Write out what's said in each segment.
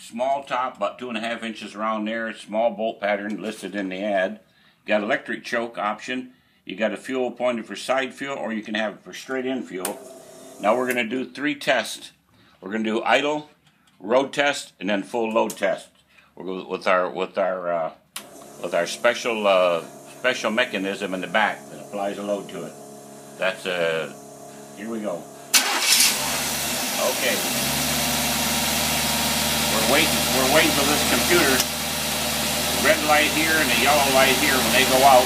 small top, about 2.5 inches around there, small bolt pattern listed in the ad. Got electric choke option. You got a fuel pointed for side fuel, or you can have it for straight in fuel. Now we're going to do 3 tests. We're going to do idle, road test, and then full load test. We'll go with our special mechanism in the back that applies a load to it. That's here we go. Okay. We're waiting for this computer. Red light here and the yellow light here when they go out.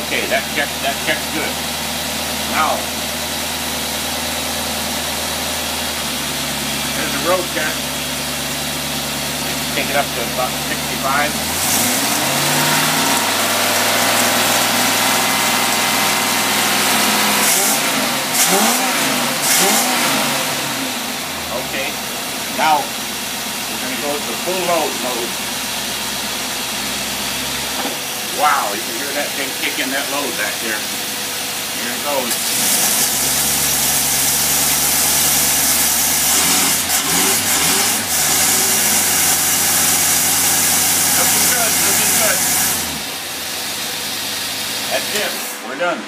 Okay, that checks good. Now, there's a road test. Take it up to about 65. Okay, now we're going to go to full load mode. Wow, you can hear that thing kicking that load back there. Here it goes. Looking good, looking good. That's it, we're done.